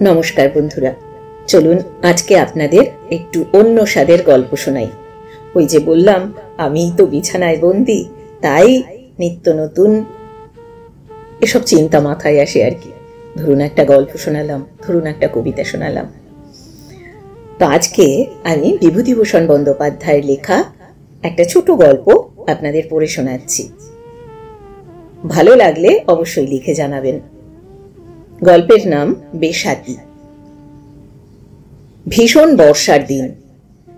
নমস্কার বন্ধুরা, চলুন আজকে আপনাদের একটু অন্য স্বাদের গল্প শোনাই। ওই যে বললাম আমি তো বিছানায় বন্দি, তাই নিত্য নতুন এসব চিন্তা মাথায় আসে আর কি। ধরুন একটা গল্প শোনালাম, ধরুন একটা কবিতা শোনালাম। তো আজকে আমি বিভূতিভূষণ বন্দ্যোপাধ্যায়ের লেখা একটা ছোট গল্প আপনাদের পড়ে শোনাচ্ছি। ভালো লাগলে অবশ্যই লিখে জানাবেন। গল্পের নাম বেশাতি। ভীষণ বর্ষার দিন।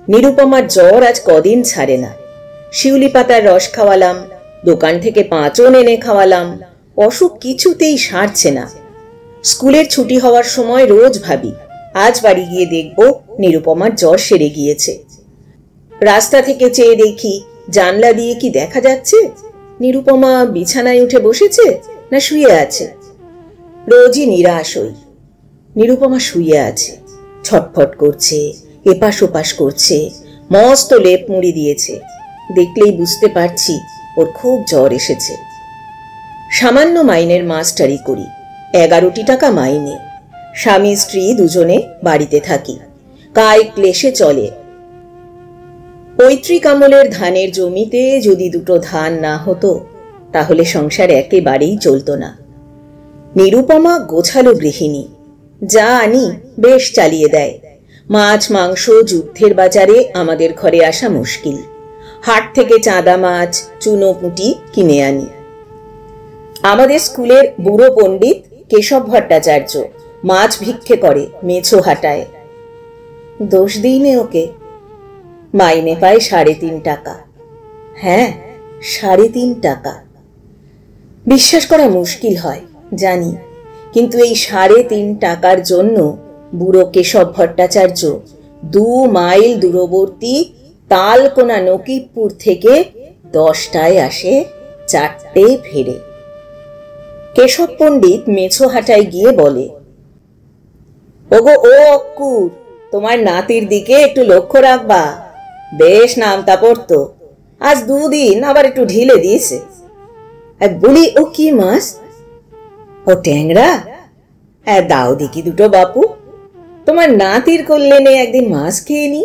নিরুপমার জ্বর আজ কদিন ছাড়ে না। শিউলি পাতার রস খাওয়ালাম, দোকান থেকে পাঁচন এনে খাওয়ালাম, অসুখ কিছুতেই সারছে না। স্কুলের ছুটি হওয়ার সময় রোজ ভাবি আজ বাড়ি গিয়ে দেখব নিরুপমার জ্বর সেরে গিয়েছে। রাস্তা থেকে চেয়ে দেখি জানলা দিয়ে কি দেখা যাচ্ছে নিরুপমা বিছানায় উঠে বসেছে না শুয়ে আছে। রোজই নিরাশ হই। নিরুপমা শুয়ে আছে, ছটফট করছে, এপাশ ওপাশ করছে, মস্ত লেপ মুড়ি দিয়েছে। দেখলেই বুঝতে পারছি ওর খুব জ্বর এসেছে। সামান্য মাইনের মাস্টারি করি, 11টি টাকা মাইনে। স্বামী স্ত্রী দুজনে বাড়িতে থাকি, কায় ক্লেশে চলে। পৈতৃক আমলের ধানের জমিতে যদি দুটো ধান না হতো তাহলে সংসার একেবারেই চলতো না। নিরুপমা গোছালো গৃহিণী, যা আনি বেশ চালিয়ে দেয়। মাছ মাংস যুদ্ধের বাজারে আমাদের ঘরে আসা মুশকিল। হাট থেকে চাঁদা মাছ চুনো পুঁটি কিনে আনি। আমাদের স্কুলের বুড়ো পণ্ডিত কেশব ভট্টাচার্য মাছ ভিক্ষে করে মেছো হাটায়। দোষ দিইনে ওকে। মাইনে পায় 3.5 টাকা। হ্যাঁ, 3.5 টাকা। বিশ্বাস করা মুশকিল হয় জানি, কিন্তু এই 3.5 টাকার জন্য বুড়ো কেশব ভট্টাচার্য 2 মাইল দূরবর্তী তালকোনা নকিবপুর থেকে 10টায় আসে, 4টে ফেরে। কেশব পণ্ডিত মেছো হাটায় গিয়ে বলে, ওগো ও অক্কুর, তোমার নাতির দিকে একটু লক্ষ্য রাখবা, বেশ নামতা পড়তো, আজ 2 দিন আবার একটু ঢিলে দিয়েছে। বলি, ও কি মাছ? ও ট্যাংরা। দাও দেখি দুটো বাপু, তোমার নাতির কল্যাণে একদিন মাছ খেয়ে নি।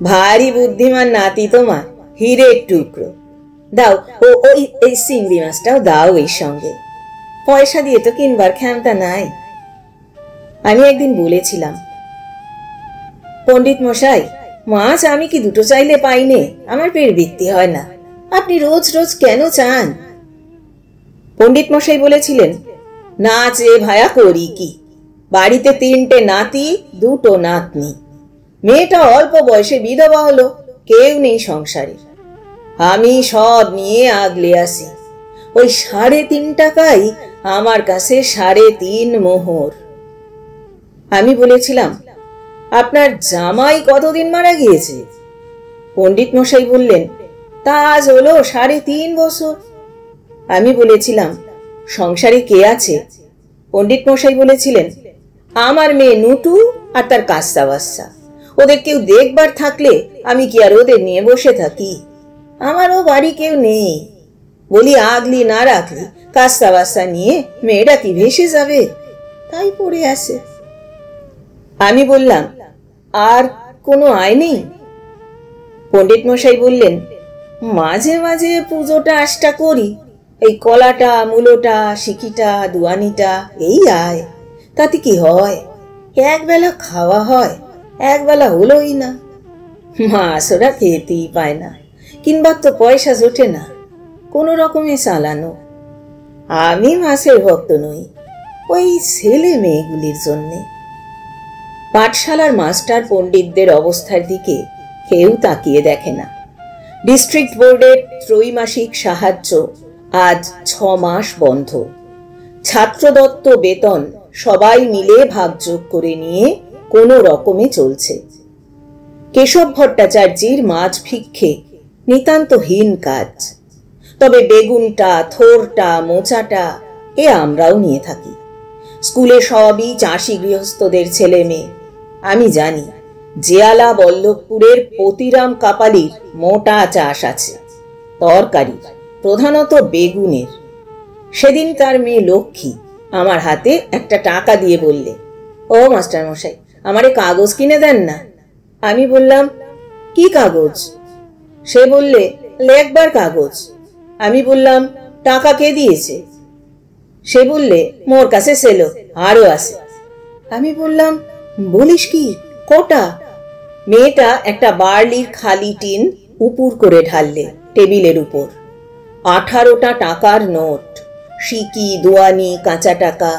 ভারী বুদ্ধিমান নাতি তোমার, হিরের টুকরো। দাও ওই এই চিংড়ি মাছটাও দাও এর সঙ্গে। পয়সা দিয়ে তো কিনবার ক্ষমতা নাই। আমি একদিন বলেছিলাম, পণ্ডিত মশাই, মাছ আমি কি দুটো চাইলে পাইনে? আমার পেট বৃত্তি হয় না, আপনি রোজ রোজ কেন চান? পণ্ডিত মশাই বলেছিলেন, না চেয়ে ভায়া করি কি, বাড়িতে 3টে নাতি 2টো নাতনি। মেয়েটা অল্প বয়সে বিধবা হলো, কেউ নেই সংসারে। আমি সব নিয়ে আগলে আসি। ওই 3.5 টাকাই আমার কাছে 3.5 মোহর। আমি বলেছিলাম, আপনার জামাই কতদিন মারা গিয়েছে? পণ্ডিত মশাই বললেন, তা আজ হলো 3.5 বছর। আমি বলেছিলাম, সংসারে কে আছে? পণ্ডিত মশাই বলেছিলেন, আমার মেয়ে নুটু আর তার কাস্তা বাচ্চা। ওদের কেউ দেখবার থাকলে আমি কি আর ওদের নিয়ে বসে থাকি? আমারও বাড়ি কেউ নেই। বলি, আগলি না রাখলি কাস্তা বাচ্চা নিয়ে মেয়েটা কি ভেসে যাবে? তাই পড়ে আছে। আমি বললাম, আর কোনো আয় নেই? পণ্ডিত মশাই বললেন, মাঝে মাঝে পুজোটা আশটা করি, এই কলাটা মূলোটা শিকিটা দুয়ানিটা এই আয়। তাতে কি হয়? একবেলা খাওয়া হয়, একবেলা হলোই না। মাছ ওরা খেতেই পায় না, কিনবার তো পয়সা জোটে না, কোনো রকমে চালানো। আমি মাছের ভক্ত নই, ওই ছেলে মেয়েগুলির জন্যে। পাঠশালার মাস্টার পণ্ডিতদের অবস্থার দিকে কেউ তাকিয়ে দেখে না। ডিস্ট্রিক্ট বোর্ডের ত্রৈমাসিক সাহায্য আজ 6 মাস বন্ধ। ছাত্রদত্ত বেতন সবাই মিলে ভাগযোগ করে নিয়ে কোনো রকমে চলছে। কেশব ভট্টাচার্যের মাছ ভিক্ষে নিতান্তহীন কাজ। তবে বেগুনটা থোরটা মোচাটা এ আমরাও নিয়ে থাকি। স্কুলে সবই চাষি গৃহস্থদের ছেলে মেয়ে। আমি জানি জেয়ালা বল্লভপুরের পতিরাম কাপালির মোটা চাষ আছে, তরকারি প্রধানত বেগুনের। সেদিন তার মেয়ে লক্ষ্মী আমার হাতে একটা টাকা দিয়ে বললে, ও মাস্টার মশাই, আমারে কাগজ কিনে দেন না। আমি বললাম, কি কাগজ? সে বললে, লেখবার কাগজ। আমি বললাম, টাকা কে দিয়েছে? সে বললে, মোর কাছে ছিল, আরো আছে। আমি বললাম, বলিস কি, কটা? মেয়েটা একটা বার্লির খালি টিন উপুর করে ঢাললে টেবিলের উপর। 18টা টাকার নোট, সিকি, দোয়ানি, কাঁচা টাকা।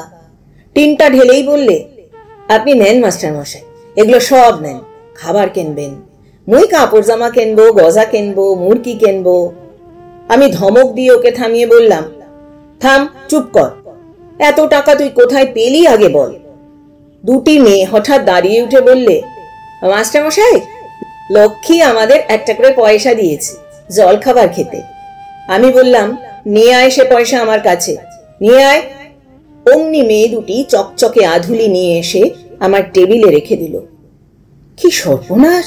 টিনটা ঢেলেই বললে, আপনি নেন মাস্টার মশাই, এগুলো সব নেন, খাবার কিনবেন, মুই কাপড় জামা কিনবো, গজা কিনবো, মুরগি কিনবো। আমি ধমক দিয়ে ওকে থামিয়ে বললাম, থাম, চুপ কর, এত টাকা তুই কোথায় পেলি আগে বল। দুটি মেয়ে হঠাৎ দাঁড়িয়ে উঠে বললে, মাস্টার মশাই, লক্ষ্মী আমাদের একটা করে পয়সা দিয়েছে জল খাবার খেতে। আমি বললাম, নিয়ে আয় সে পয়সা আমার কাছে, নিয়ে আয়। অমনি মেয়ে দুটি চকচকে আধুলি নিয়ে এসে আমার টেবিলে রেখে দিল। কি সর্বনাশ,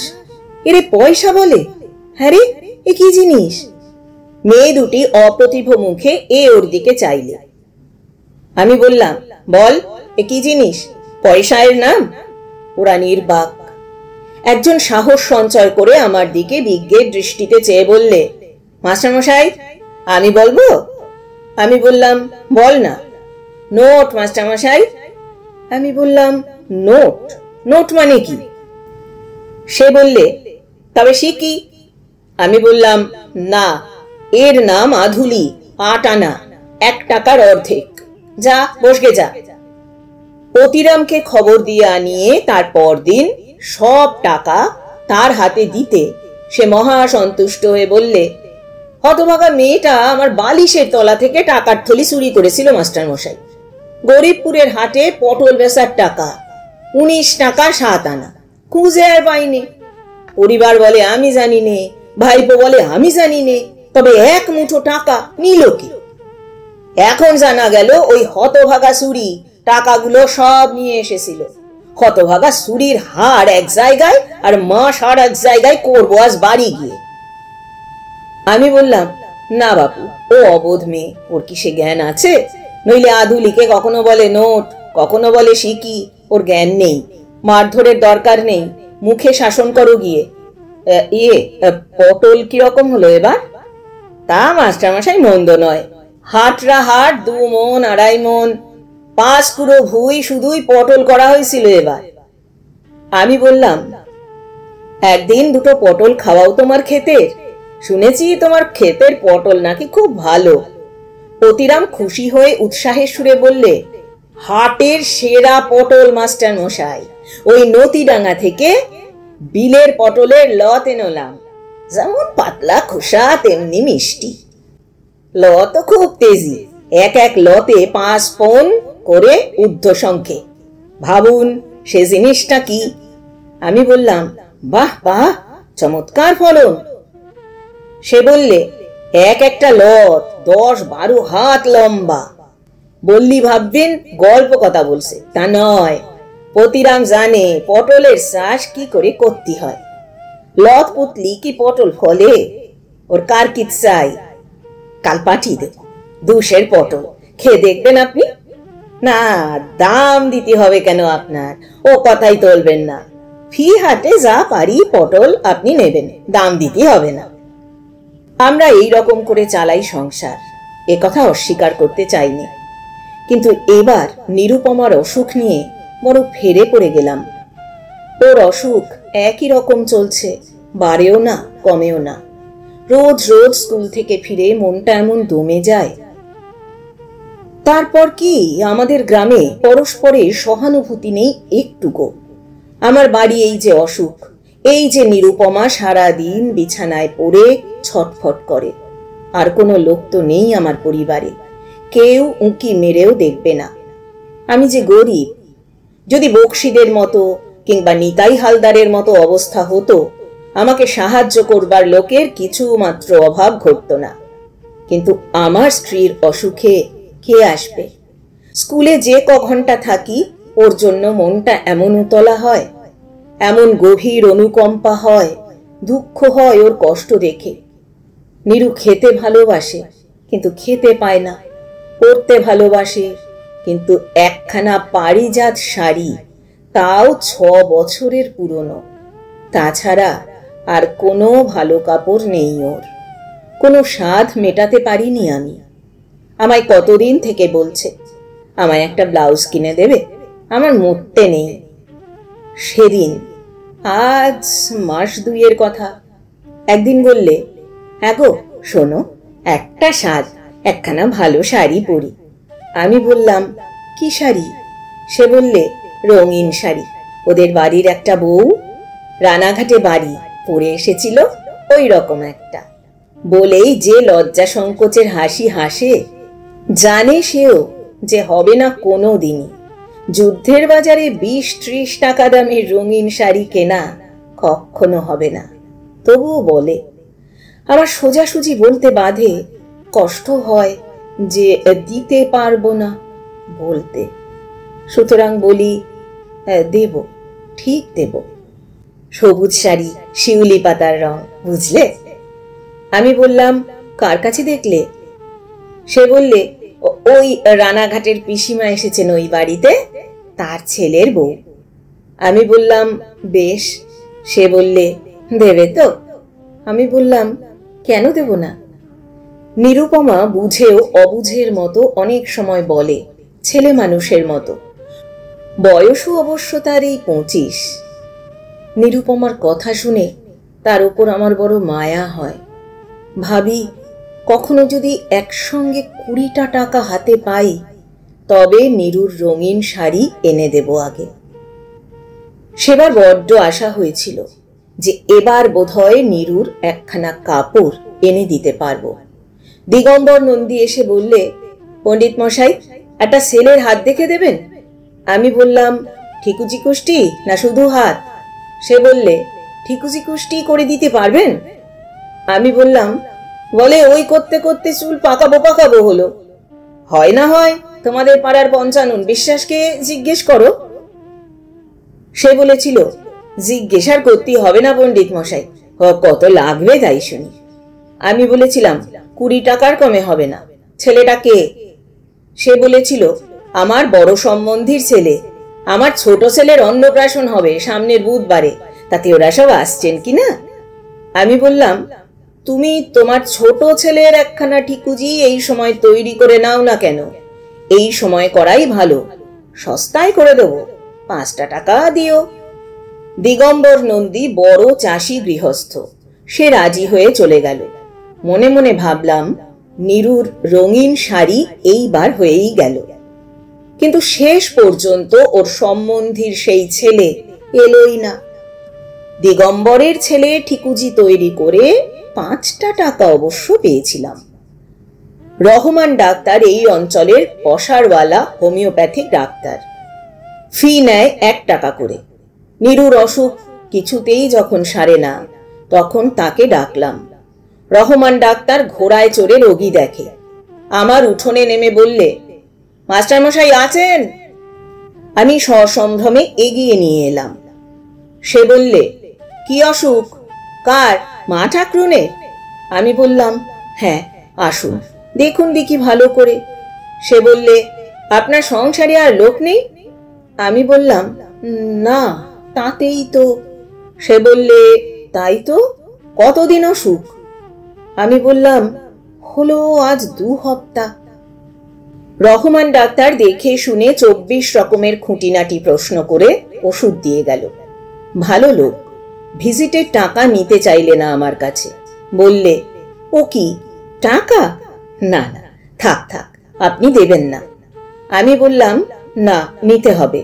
এরে পয়সা বলে? হ্যাঁ রে, এ কি জিনিস? মেয়ে দুটি অপ্রতিভ মুখে ওর দিকে চাইলে। আমি বললাম, বল, এ কি জিনিস? পয়সা এর নাম? ওরা নির্বাক। একজন সাহস সঞ্চয় করে আমার দিকে বিজ্ঞের দৃষ্টিতে চেয়ে বললে, মাস্টার মশাই, আমি বলবো? আমি বললাম, বল না। নোট মাস্টার মশাই। আমি বললাম, নোট? নোট মানে কি? সে বললে, তবে শিখি। আমি বললাম, না, এর নাম আধুলি, 8 আনা, 1 টাকার অর্ধেক। যা, বসগে যা। অতিরামকে খবর দিয়ে আনিয়ে তারপর দিন সব টাকা তার হাতে দিতে সে মহা সন্তুষ্ট হয়ে বললে, হতভাগা মেয়েটা আমার বালিশের তলা থেকে টাকার থলি চুরি করেছিল মাস্টার মশাই। গরিবপুরের হাটে পটল বেচার টাকা, 19 টাকা 7 আনা, খুঁজে আর পাইনি। পরিবার বলে আমি জানি নে, ভাইপো বলে আমি জানি নে, তবে 1 মুঠো টাকা নিল কি? এখন জানা গেল ওই হতভাগা চুরি টাকাগুলো সব নিয়ে এসেছিল। হতভাগা চুরির হাড় এক জায়গায় আর মাস আর এক জায়গায় করবো আজ বাড়ি গিয়ে। আমি বললাম, না বাপু, ও অবোধ মেয়ে, ওর কি সে জ্ঞান আছে? নইলে আধুলিকে কখনো বলে নোট, কখনো বলে সিকি, ওর জ্ঞান নেই। মারধরের দরকার নেই, মুখে শাসন করো গিয়ে। পটল কিরকম হলো এবার? তা মাস্টার মশাই মন্দ নয়, হাটরা হাট 2 মণ 2.5 মণ, 5 কুড়ো ভুঁই শুধুই পটল করা হয়েছিল এবার। আমি বললাম, একদিন 2টো পটল খাওয়াও তোমার ক্ষেতের, শুনেছি তোমার ক্ষেতের পটল নাকি খুব ভালো। অতিরাম খুশি হয়ে উৎসাহের সুরে বললে, হাটের সেরা পটল মাস্টার মশাই, ওই নতিডাঙ্গা থেকে বিলের পটলের লত এনেলাম, যেমন পাতলা খোসা তেমনি মিষ্টি। লত খুব তেজি, এক এক লতে 5 পণ করে ঊর্ধ্ব সংখ্যে। ভাবুন সে জিনিসটা কি? আমি বললাম, বাহ বাহ, চমৎকার ফলন। সে বললে, এক একটা লত 10-12 হাত লম্বা। বললি ভাববেন গল্প কথা বলছে, তা নয়। অতিরাম জানে পটলের চাষ কি করে করতে হয়। লত পুতলি কি পটল ফলে? ওর কার কি চাই? কাল পাঠিয়ে দেব 2 পটল, খেয়ে দেখবেন আপনি। না, দাম দিতে হবে কেন আপনার? ও কথাই তুলবেন না। ফি হাটে যা পারি পটল আপনি নেবেন, দাম দিতে হবে না। আমরা এই রকম করে চালাই সংসার, এ কথা অস্বীকার করতে চাইনি। কিন্তু এবার নিরুপমার অসুখ নিয়ে বড় ফেরে পড়ে গেলাম। ওর অসুখ একই রকম চলছে, বাড়েও না কমেও না। রোজ রোজ স্কুল থেকে ফিরে মনটা এমন দমে যায়। তারপর কি আমাদের গ্রামে পরস্পরের সহানুভূতি নেই একটুকু। আমার বাড়ি এই যে অসুখ, এই যে নিরুপমা সারাদিন বিছানায় পড়ে ছটফট করে, আর কোনো লোক তো নেই আমার পরিবারে, কেউ উঁকি মেরেও দেখবে না। আমি যে গরিব, যদি বক্সিদের মতো কিংবা নিতাই হালদারের মতো অবস্থা হতো, আমাকে সাহায্য করবার লোকের কিছু মাত্র অভাব ঘটত না। কিন্তু আমার স্ত্রীর অসুখে কে আসবে? স্কুলে যে ঘন্টা থাকি ওর জন্য মনটা এমন উতলা হয়, এমন গভীর অনুকম্পা হয়, দুঃখ হয় ওর কষ্ট দেখে। নিরু খেতে ভালোবাসে কিন্তু খেতে পায় না, পড়তে ভালোবাসে কিন্তু একখানা পারিজাত শাড়ি তাও 6 বছরের পুরনো। তাছাড়া আর কোনো ভালো কাপড় নেই ওর। কোনো স্বাদ মেটাতে পারিনি আমি। আমায় কতদিন থেকে বলছে আমায় একটা ব্লাউজ কিনে দেবে, আমার মরতে নেই। সেদিন, আজ মাস 2 কথা, একদিন বললে, হ্যাঁ গো শোনো, একটা সাজ, একখানা ভালো শাড়ি পরি। আমি বললাম, কি শাড়ি? সে বললে, রঙিন শাড়ি। ওদের বাড়ির একটা বউ রানাঘাটে বাড়ি, পরে এসেছিল ওই রকম একটা। বলেই যে লজ্জা সংকোচের হাসি হাসে, জানে সেও যে হবে না কোনো দিনই। যুদ্ধের বাজারে 20-30 টাকা দামের রঙিন শাড়ি কেনা কখনো হবে না। তবুও বলে। আমার সোজাসুজি বলতে বাধে, কষ্ট হয় যে দিতে পারবো না বলতে। সুতরাং বলি, দেব, ঠিক দেব। সবুজ শাড়ি, শিউলি পাতার রং, বুঝলে? আমি বললাম, কার কাছে দেখলে? সে বললে, ওই রানাঘাটের পিসিমা এসেছেন ওই বাড়িতে, তার ছেলের বউ। আমি বললাম, বেশ। সে বললে, দেবে তো? আমি বললাম, কেন দেব না? নিরুপমা বুঝেও অবুঝের মতো অনেক সময় বলে, ছেলে মানুষের মতো। বয়সও অবশ্য তার এই 25। নিরুপমার কথা শুনে তার উপর আমার বড় মায়া হয়। ভাবি, কখনো যদি একসঙ্গে 20টা টাকা হাতে পাই, তবে নিরুর রঙিন শাড়ি এনে দেব আগে। সেবার বড্ড আশা হয়েছিল যে এবার বোধহয় নিরুর একখানা কাপড় এনে দিতে পারবো। দিগম্বর নন্দী এসে বললে, পণ্ডিত মশাই, একটা ছেলের হাত দেখে দেবেন। আমি বললাম, ঠিকুজি কুষ্টি না শুধু হাত? সে বললে, ঠিকুজি কুষ্টি করে দিতে পারবেন? আমি বললাম, বলে ওই করতে করতে চুল পাকাবো হলো। হয় না হয় তোমাদের পাড়ার পঞ্চানন বিশ্বাসকে জিজ্ঞেস করো। সে বলেছিল, জিজ্ঞেস আর করতে হবে না পণ্ডিত মশাই, কত লাগবে তাই শুনি। আমি বলেছিলাম, 20 টাকার কমে হবে না। ছেলেটা কে? সে বলেছিল, আমার বড় সম্বন্ধীর ছেলে। আমার ছোট ছেলের অন্নপ্রাশন হবে সামনের বুধবারে, তাতে ওরা সব আসছেন কিনা। আমি বললাম, তুমি তোমার ছোট ছেলের একখানা ঠিকুজি এই সময় তৈরি করে নাও না কেন? এই সময় করাই ভালো, সস্তায় করে দেবো, 5টা টাকা দিও। দিগম্বর নন্দী বড় চাষি গৃহস্থ, সে রাজি হয়ে চলে গেল। মনে মনে ভাবলাম, নিরুর রঙিন শাড়ি এইবার হয়েই গেল। কিন্তু শেষ পর্যন্ত ওর সম্বন্ধীর সেই ছেলে এলোই না। দিগম্বরের ছেলে ঠিকুজি তৈরি করে 5টা টাকা অবশ্য পেয়েছিলাম। রহমান ডাক্তার এই অঞ্চলের পসারওয়ালা হোমিওপ্যাথিক ডাক্তার। ফি নেয় 1 টাকা করে। নিরুর অসুখ কিছুতেই যখন সারে না, তখন তাকে ডাকলাম। রহমান ডাক্তার ঘোড়ায় চড়ে রোগী দেখে। আমার উঠোনে নেমে বললে, মাস্টারমশাই আছেন? আমি সসম্ভ্রমে এগিয়ে নিয়ে এলাম। সে বললে, কি অসুখ? কার? মা ঠাকরুনের? আমি বললাম, হ্যাঁ আসুন, দেখুন দেখি ভালো করে। সে বললে, আপনার সংসারে আর লোক নেই? আমি বললাম, না, তাতেই তো। সে বললে, তাই তো, কতদিন অসুখ? আমি বললাম, হলো আজ 2 হপ্তা। রহমান ডাক্তার দেখে শুনে 24 রকমের খুঁটিনাটি প্রশ্ন করে ওষুধ দিয়ে গেল। ভালো লোক। ভিজিটের টাকা নিতে চাইলে না আমার কাছে। বললে, ও কি টাকা? না না, থাক থাক, আপনি দেবেন না। আমি বললাম, না, নিতে হবে।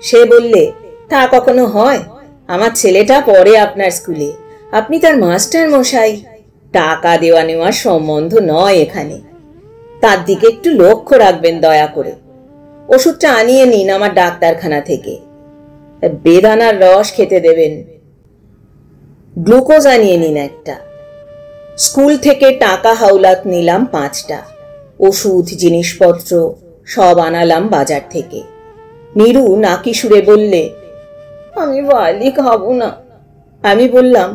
সে বললে, তা কখনো হয়? আমার ছেলেটা পড়ে আপনার স্কুলে, আপনি তার মাস্টার মশাই। টাকা দেওয়া নেওয়ার সম্বন্ধ নয় এখানে। তার দিকে একটু লক্ষ্য রাখবেন দয়া করে। ওষুধটা আনিয়ে নিন আমার ডাক্তারখানা থেকে। বেদানার রস খেতে দেবেন। গ্লুকোজ আনিয়ে নিন একটা। স্কুল থেকে টাকা হাওলাত নিলাম 5টা। ওষুধ জিনিসপত্র সব আনালাম বাজার থেকে। নিরু নাকি সুরে বললে, আমি বালি খাবো না। আমি বললাম,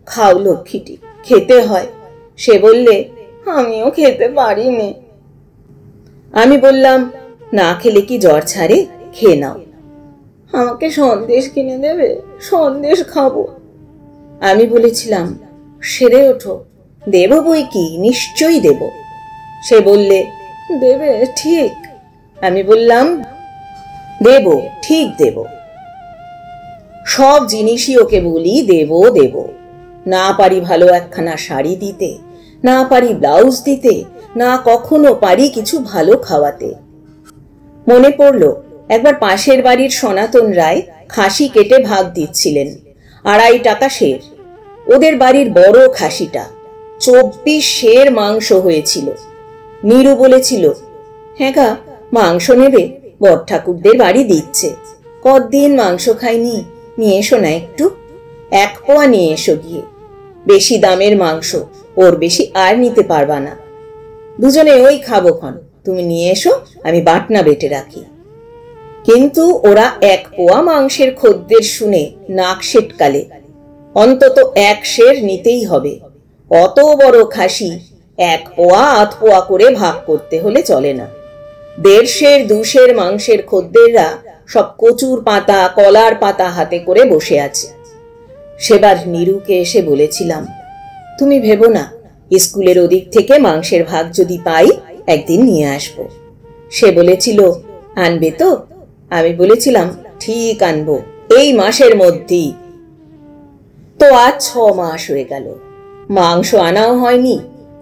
খাও লক্ষ্মীটি, খেতে হয়। সে বললে, আমিও খেতে পারিনি। আমি বললাম, না খেলে কি জ্বর ছাড়ে? খেয়ে নাও। আমাকে সন্দেশ কিনে দেবে, সন্দেশ খাবো। আমি বলেছিলাম, সেরে ওঠো, দেব বই কি, নিশ্চয়ই দেব। সে বললে, দেবে ঠিক? আমি বললাম, দেব, ঠিক দেব। সব জিনিসই ওকে বলি দেব দেব। না পারি ভালো একখানা শাড়ি দিতে, না পারি ব্লাউজ দিতে, না কখনো পারি কিছু ভালো খাওয়াতে। মনে পড়ল, একবার পাশের বাড়ির সনাতন রায় খাসি কেটে ভাগ দিচ্ছিলেন, 2.5 টাকা সের। ওদের বাড়ির বড় খাসিটা 24 সের মাংস হয়েছিল। নীরু বলেছিল, হ্যাঁ গা, মাংস নেবে? বড় ঠাকুরদের বাড়ি দিচ্ছে, কতদিন মাংস খাইনি, নিয়ে এসো না একটু, 1 পোয়া নিয়ে এসো গিয়ে। বেশি দামের মাংস, ওর বেশি আর নিতে পারবা না। দুজনে ওই খাবো খন, তুমি নিয়ে এসো, আমি বাটনা বেটে রাখি। কিন্তু ওরা 1 পোয়া মাংসের খদ্দের শুনে নাক সেটকালে। অন্তত 1 সের নিতেই হবে। অত বড় খাসি 1 পোয়া 8 পোয়া করে ভাগ করতে হলে চলে না। 1.5 সের 2 সের মাংসের খদ্দেররা সব কচুর পাতা, কলার পাতা হাতে করে বসে আছে। সেবার নীরুকে এসে বলেছিলাম, তুমি ভেবো না, স্কুলের ওদিক থেকে মাংসের ভাগ যদি পাই একদিন নিয়ে আসবো। সে বলেছিল, আনবে তো? আমি বলেছিলাম, ঠিক আনবো, এই মাসের মধ্যেই। তো আজ 6 মাস হয়ে গেল, মাংস আনাও হয়নি,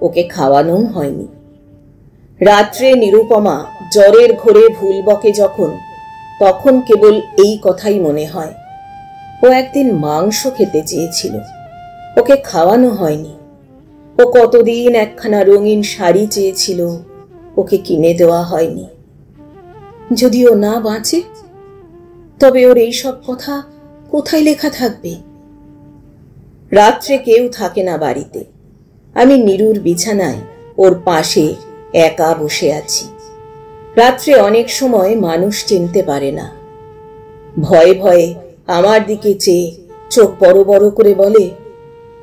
ওকে খাওয়ানোও হয়নি। রাত্রে নিরুপমা জ্বরের ঘোরে ভুল বকে যখন, তখন কেবল এই কথাই মনে হয়, ও একদিন মাংস খেতে চেয়েছিল, ওকে খাওয়ানো হয়নি। ও কতদিন একখানা রঙিন শাড়ি চেয়েছিল, ওকে কিনে দেওয়া হয়নি। যদি ও না বাঁচে, তবে ওর এই সব কথা কোথায় লেখা থাকবে? রাত্রে কেউ থাকে না বাড়িতে। আমি নীরুর বিছানায় ওর পাশে একা বসে আছি। রাত্রে অনেক সময় মানুষ চিনতে পারে না। ভয়ে ভয়ে আমার দিকে চেয়ে চোখ বড় বড় করে বলে,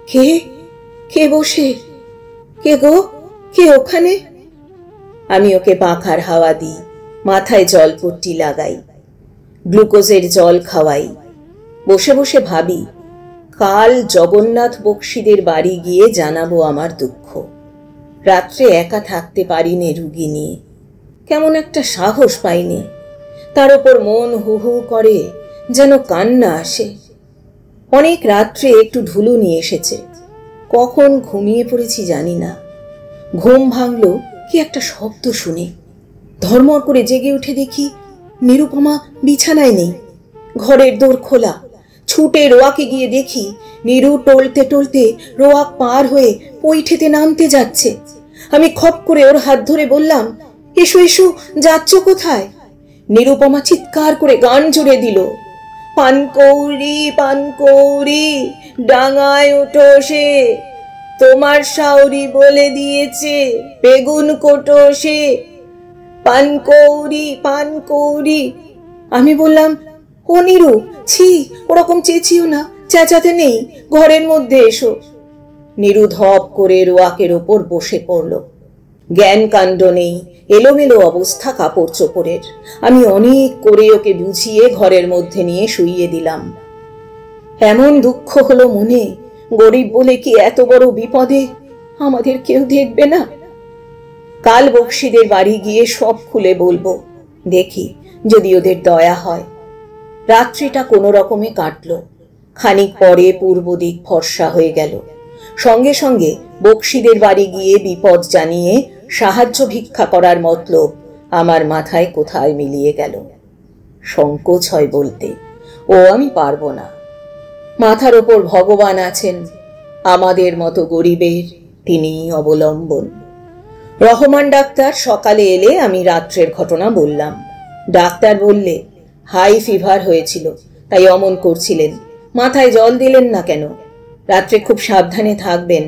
কে কে বসে? কে গো, কে ওখানে? আমি ওকে পাখার হাওয়া দিই, মাথায় জলপট্টি লাগাই, গ্লুকোজের জল খাওয়াই। বসে বসে ভাবি, কাল জগন্নাথ বক্সিদের বাড়ি গিয়ে জানাবো আমার দুঃখ। রাত্রে একা থাকতে পারিনি রুগী নিয়ে, কেমন একটা সাহস পাইনি। তার উপর মন হু হু করে, যেন কান্না আসে। অনেক রাত্রে একটু ঢুলু নিয়ে এসেছে, কখন ঘুমিয়ে পড়েছি জানি না। ঘুম ভাঙলো কি একটা শব্দ শুনে, ধর্মর করে জেগে উঠে দেখি নিরুপমা বিছানায় নেই, ঘরের দোর খোলা। ছুটে রোয়াকে গিয়ে দেখি নীরু টলতে টলতে রোয়াক পার হয়ে পৈঠেতে নামতে যাচ্ছে। আমি খপ করে ওর হাত ধরে বললাম, এসো এসো, যাচ্ছ কোথায়? নিরুপমা চিৎকার করে গান জুড়ে দিল, পানকৌড়ি পানকৌড়ি ডাঙায় ওঠো সে, তোমার শাওরি বলে দিয়েছে বেগুন কোটো সে, পানকৌড়ি পানকৌড়ি। আমি বললাম, ও নীরু, ছি, ওরকম চেঁচিও না, চেঁচাতে নেই, ঘরের মধ্যে এসো। নীরু ধপ করে রোয়াকের ওপর বসে পড়ল। জ্ঞান কাণ্ড নেই, এলোমেলো অবস্থা কাপড় চোপড়ের। আমি অনেক করে ওকে বুঝিয়ে ঘরের মধ্যে নিয়ে শুইয়ে দিলাম। এমন দুঃখ হলো মনে, গরিব বলে কি এত বড় বিপদে আমাদের কেউ দেখবে না? কাল বক্সিদের বাড়ি গিয়ে সব খুলে বলবো, দেখি যদি ওদের দয়া হয়। রাত্রিটা কোনো রকমে কাটল। খানিক পরে পূর্ব দিক ফর্সা হয়ে গেল। সঙ্গে সঙ্গে বক্সিদের বাড়ি গিয়ে বিপদ জানিয়ে সাহায্য ভিক্ষা করার মতলব আমার মাথায় কোথায় মিলিয়ে গেল। সংকোচ হয় বলতে, ও আমি পারবো না। মাথার ওপর ভগবান আছেন, আমাদের মতো গরিবের তিনিই অবলম্বন। রহমান ডাক্তার সকালে এলে আমি রাত্রের ঘটনা বললাম। ডাক্তার বললে, হাই ফিভার হয়েছিল, তাই অমন করছিলেন। মাথায় জল দিলেন না কেন? রাত্রে খুব সাবধানে থাকবেন,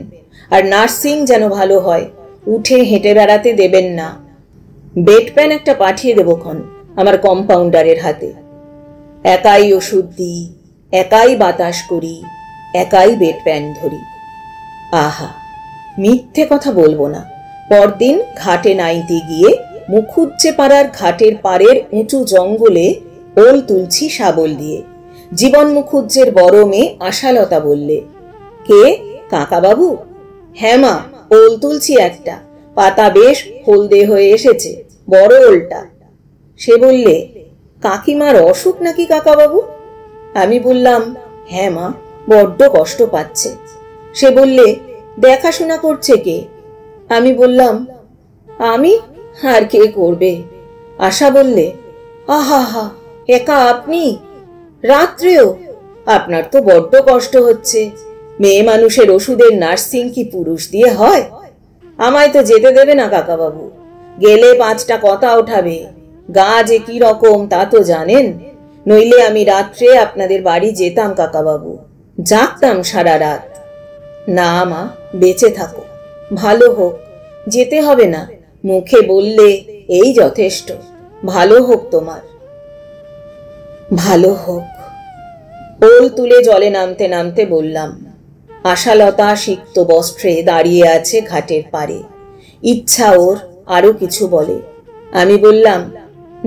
আর নার্সিং যেন ভালো হয়, উঠে হেঁটে বেড়াতে দেবেন না। বেড প্যান একটা পাঠিয়ে দেবক্ষণ আমার কম্পাউন্ডারের হাতে। একাই ওষুধ দিই, একাই বাতাস করি, একাই বেড প্যান ধরি। আহা, মিথ্যে কথা বলবো না। পরদিন ঘাটে নাইতে গিয়ে মুখুজ্জে পাড়ার ঘাটের পাড়ের উঁচু জঙ্গলে ওল তুলছি শাবল দিয়ে। জীবন মুখুজ্জের বড় মেয়ে আশালতা বললে, কে, কাকাবাবু? হ্যাঁ মা, ওল তুলছি একটা, পাতা বেশ হলদে হয়ে এসেছে, বড় ওলটা। সে বললে, কাকিমার অসুখ নাকি কাকাবাবু? আমি বললাম, হ্যাঁ মা, বড্ড কষ্ট পাচ্ছে। সে বললে, দেখাশোনা করছে কে? আমি বললাম, আমি, আর কে করবে? আশা বললে, আহা হা, একা আপনি? রাত্রেও? আপনার তো বড্ড কষ্ট হচ্ছে। মেয়ে মানুষের ওষুধের নার্সিং কি পুরুষ দিয়ে হয়? আমায় তো যেতে দেবে না কাকাবাবু। গেলে 5টা কথা ওঠাবে। গা যে কি রকম তা তো জানেন। নইলে আমি রাত্রে আপনাদের বাড়ি যেতাম কাকাবাবু, জাগতাম সারা রাত। না মা, বেঁচে থাকো, ভালো হোক। যেতে হবে না, মুখে বললে এই যথেষ্ট। ভালো হোক তোমার। ভালো হোক। ওল তুলে জলে নামতে নামতে বললাম। আশালতা সিক্ত বস্ত্রে দাঁড়িয়ে আছে ঘাটের পারে। ইচ্ছা ওর আরো কিছু বলে। আমি বললাম,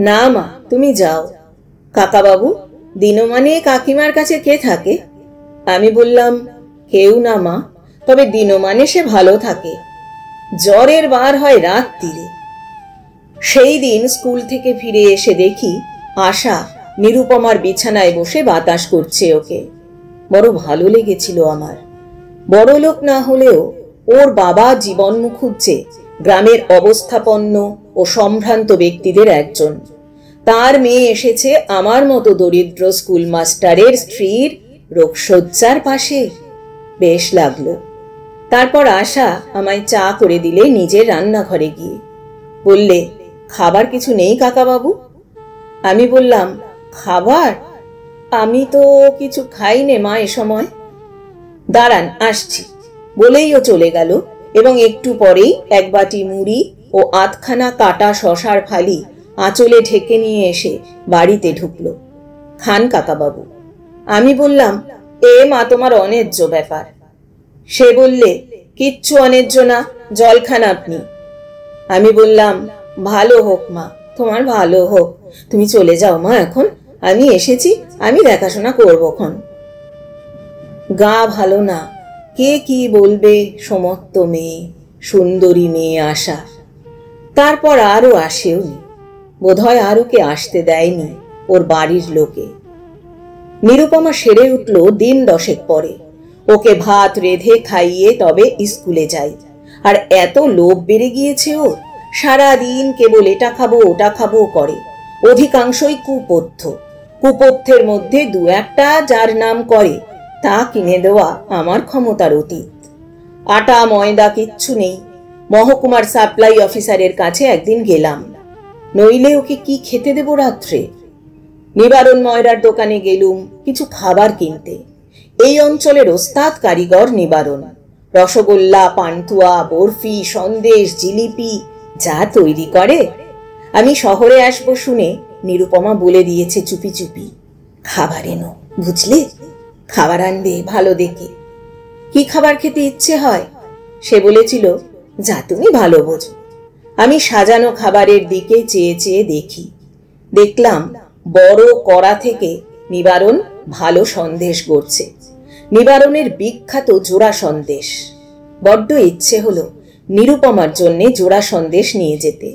না মা, তুমি যাও। কাকাবাবু, দিনমানে কাকিমার কাছে কে থাকে? আমি বললাম, কেউ না মা, তবে দিনমানে সে ভালো থাকে। জ্বরের বার হয় রাত্তিরে। সেই দিন স্কুল থেকে ফিরে এসে দেখি আশা নিরুপমার বিছানায় বসে বাতাস করছে ওকে। বড় ভালো লেগেছিল আমার। বড় লোক না হলেও ওর বাবা জীবন মুখুজ্জে গ্রামের অবস্থাপন্ন ও সম্ভ্রান্ত ব্যক্তিদের একজন। তার মেয়ে এসেছে আমার মতো দরিদ্র স্কুল মাস্টারের স্ত্রীর রোগশয্যার পাশে। বেশ লাগলো। তারপর আশা আমায় চা করে দিলে নিজের রান্নাঘরে গিয়ে। বললে, খাবার কিছু নেই কাকাবাবু? আমি বললাম, খাবার? আমি তো কিছু খাই নে মা এ সময়। দাঁড়ান, আসছি। বলেই ও চলে গেল এবং একটু পরেই এক বাটি মুড়ি ও আধখানা কাটা শশার ফালি আঁচলে ঢেকে নিয়ে এসে বাড়িতে ঢুকলো। খান কাকাবাবু। আমি বললাম, এ মা, তোমার অন্যায্য ব্যাপার। সে বললে, কিচ্ছু অন্যায্য না, জল খান আপনি। আমি বললাম, ভালো হোক মা, তোমার ভালো হোক। তুমি চলে যাও মা এখন, আমি এসেছি, আমি দেখাশোনা করবক্ষণ। গা ভালো না, কে কি বলবে? সমস্ত মেয়ে, সুন্দরী মেয়ে আশা। তারপর আরও আসেওনি, বোধহয় আর ওকে আসতে দেয়নি ওর বাড়ির লোকে। নিরুপমা সেরে উঠল দিন 10 পরে। ওকে ভাত রেঁধে খাইয়ে তবে স্কুলে যাই। আর এত লোভ বেড়ে গিয়েছে ওর, সারাদিন কেবল এটা খাবো ওটা খাবো করে। অধিকাংশই কুপথ্য। কুপথ্যের মধ্যে 2-1টা যার নাম করে তা কিনে দেওয়া আমার ক্ষমতার অতীত। আটা ময়দা কিচ্ছু নেই। মহকুমার সাপ্লাই অফিসারের কাছে একদিন গেলাম, নইলে ওকে কি খেতে দেব রাত্রে? নিবারণ ময়রার দোকানে গেলুম কিছু খাবার কিনতে। এই অঞ্চলের ওস্তাদ কারিগর নিবারণ। রসগোল্লা, পান্তুয়া, বরফি, সন্দেশ, জিলিপি যা তৈরি করে। আমি শহরে আসবো শুনে নিরুপমা বলে দিয়েছে চুপি চুপি, খাবার এনো, বুঝলে? খাবার আনবে ভালো দেখে। কি খাবার খেতে ইচ্ছে হয়? সে বলেছিল, যা তুমি ভালো বোঝো। আমি সাজানো খাবারের দিকে চেয়ে চেয়ে দেখি। দেখলাম বড় কড়া থেকে নিবারণ ভালো সন্দেশ গড়ছে। নিবারণের বিখ্যাত জোড়া সন্দেশ। বড্ড ইচ্ছে হলো নিরুপমার জন্যে জোড়া সন্দেশ নিয়ে যেতে।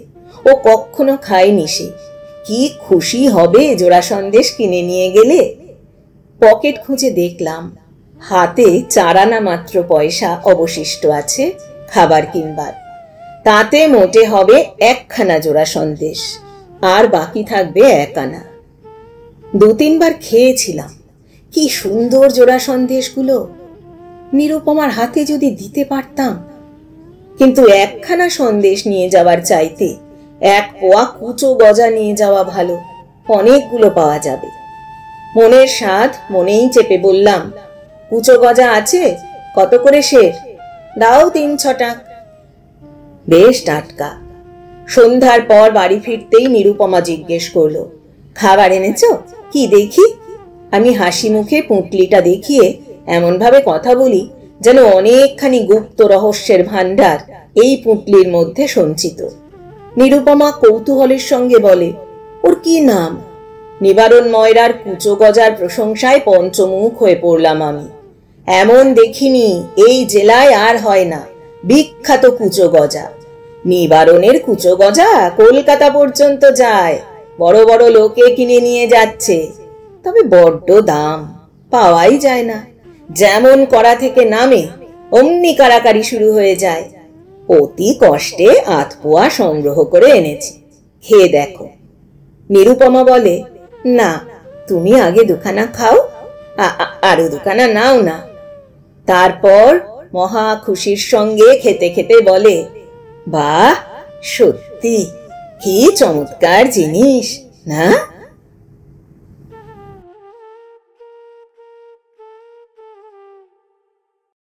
ও কখনো খায়নি সে। কি খুশি হবে জোড়া সন্দেশ কিনে নিয়ে গেলে। পকেট খুঁজে দেখলাম হাতে 4 আনা মাত্র পয়সা অবশিষ্ট আছে খাবার কিনবার। তাতে মোটে হবে 1খানা জোড়া সন্দেশ, আর বাকি থাকবে 1 আনা। 2-3 বার খেয়েছিলাম। কি সুন্দর জোড়া সন্দেশগুলো! নিরুপমার হাতে যদি দিতে পারতাম। কিন্তু 1খানা সন্দেশ নিয়ে যাওয়ার চাইতে 1 পোয়া কুচো গজা নিয়ে যাওয়া ভালো, অনেকগুলো পাওয়া যাবে। মনের স্বাদ মনেই চেপে বললাম, কুচো গজা আছে? কত করে শের? দাও 3-6 টাকা। বেশ টাটকা। সন্ধ্যার পর বাড়ি ফিরতেই নিরুপমা জিজ্ঞেস করলো, খাবার এনেছো? কি দেখি। আমি হাসি মুখে পুঁটলিটা দেখিয়ে এমন ভাবে কথা বলি যেন অনেকখানি গুপ্ত রহস্যের ভান্ডার এই পুঁটলির মধ্যে সঞ্চিত। নিরুপমা কৌতূহলের সঙ্গে বলে, ওর কি নাম? নিবারণ ময়রার কুচো গজার প্রশংসায় পঞ্চমুখ হয়ে পড়লাম আমি। এমন দেখিনি, এই জেলায় আর হয় না। বিখ্যাত কুচো গজা। নিবারণের কুচো গজা কলকাতা পর্যন্ত যায়, বড় বড় লোকে কিনে নিয়ে যাচ্ছে। তবে বড্ড দাম, পাওয়াই যায় না। যেমন কড়া থেকে নামে অমনি কারাকারি শুরু হয়ে যায়। অতি কষ্টে আধপোয়া সংগ্রহ করে এনেছি, খেয়ে দেখো। নিরুপমা বলে, না, তুমি আগে দুখানা খাও, আরো দুখানা নাও না। তারপর মহা খুশির সঙ্গে খেতে খেতে বলে, বাহ, সত্যি কি চমৎকার জিনিস না?